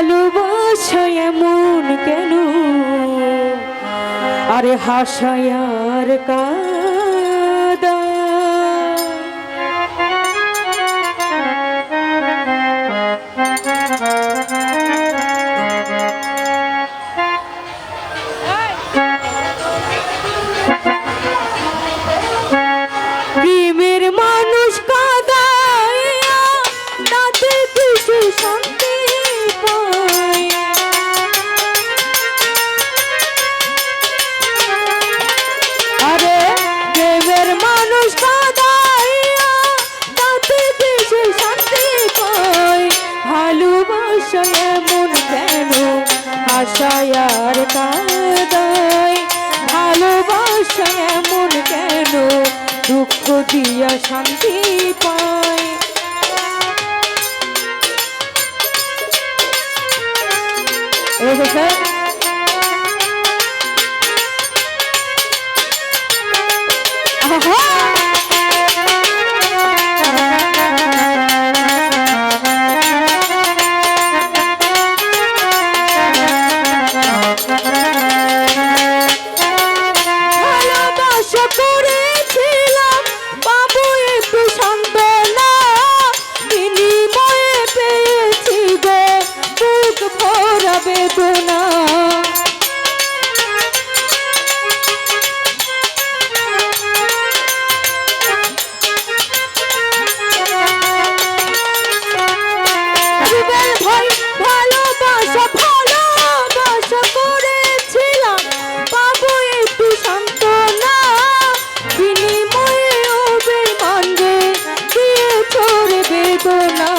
ভালোবাসা এমন কেন আরে হাসায়ার কাদা প্রেমের মানুষ কাদাইয়া তাতে কিছু শান্তি পায় আরে প্রেমের মানুষ কাদাইয়া তাতে কিছু শান্তি পায় ভালোবাসা এমন কেন হাসায়ার কাদায় ভালোবাসা এমন কেন দুঃখ দিয়া শান্তি পায় ভালোবাসা করেছিলাম বাবু একটু সান্ত্বনা বিনিময়ে পেয়েছি গো বুক ভরা বেদনা ভালোবাসা ভালোবাসা করেছিলাম বাবু একটু সান্ত্বনা বিনিময়ে অভিমান রে দিয়ে ছোড়ে বেদনা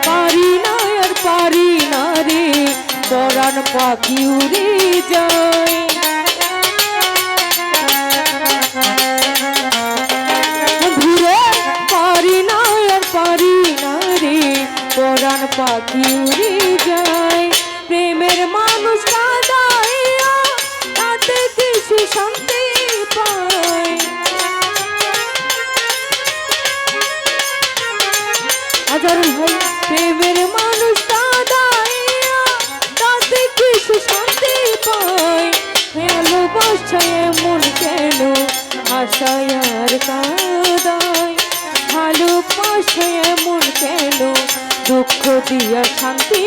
পারি না আর পারি না রে পরাণ পাখি উড়ে যায় ঘুরে পারি না আর পারি না রে পরাণ পাখি উড়ে যায় প্রেমের মানুষ কাদাইয়া তাতে কিছু শান্তি পায় হাজার ভাই প্রেমের মানুষ কাদাইয়া তাতে কিছু শান্তি পায় ভালোবাসা এমন কেন হাসায়ার কাদায় ভালোবাসা এমন কেন দুঃখ দিয়া শান্তি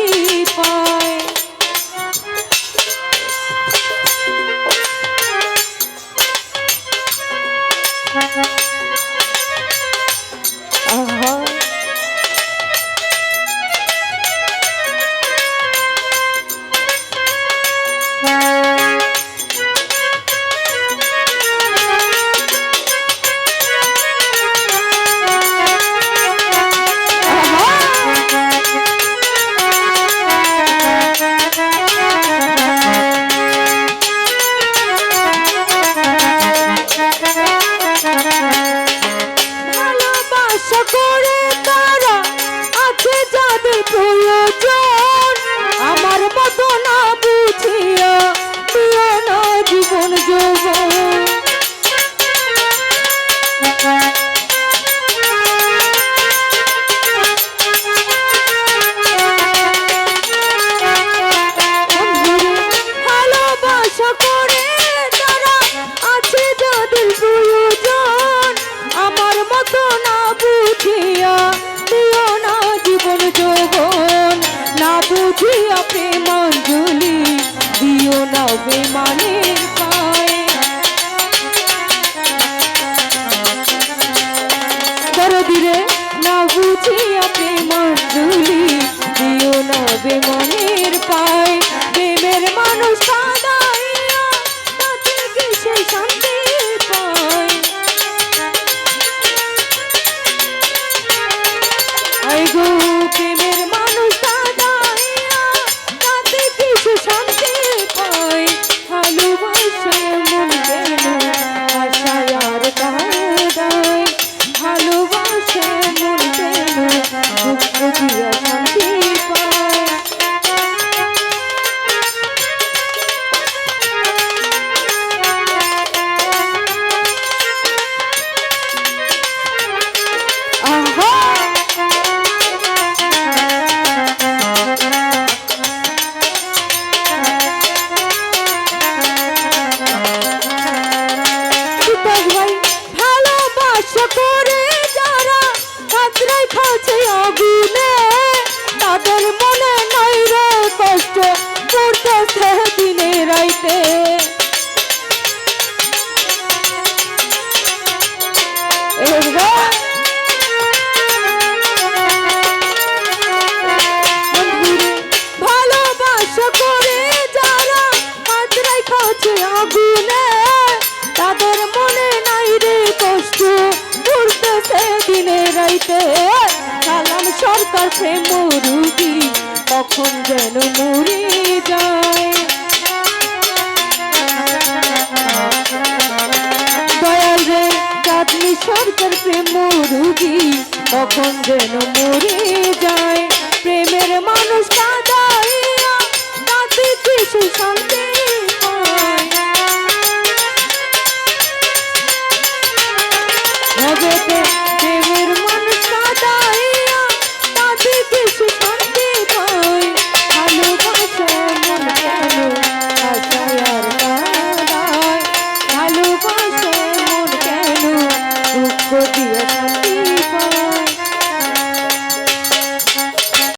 পায় আহা করে তারা আছে যাদের প্রয়োজন আমার মতো না বুঝিয়া দিও না জীবন যৌবন ভালোবাসা করে তারা আছে যাদের প্রয়োজন আমার মতো না বুঝিয়া দিও না জীবন যৌবন না বুঝিয়া প্রেমাঞ্জলি দিও না বেমানের পায় দরদিরে না বুঝিয়া প্রেমাঞ্জলি দিও না বেমানের পায় প্রেমের মানুষ কাদাইয়া তাতে কিসে শান্তি পায় আইগো প্রেমের মানুষ কাদাইয়া তাতে কিছু শান্তি পায় ভালোবাসা এমন কেন হাসায়ার কাদায় ভালোবাসা এমন কেন দুঃখ দিয়া শান্তি পায় চাইতে সালাম সরকার প্রেম রুগী কখন যেন মরে যায়। দয়াল রে চাঁদনি সরকার প্রেম রুগী কখন যেন মরে যায়। প্রেমের মানুষ কাঁদাইয়া তাতে কিছু শান্তি পায়। জগতে প্রেমের মানুষ কাঁদাইয়া তাতে কিছু শান্তি পায়। ভালোবাসা মন কেন আশায় আর কাঁদায়, ভালোবাসা মন কেন দুঃখ দিয়া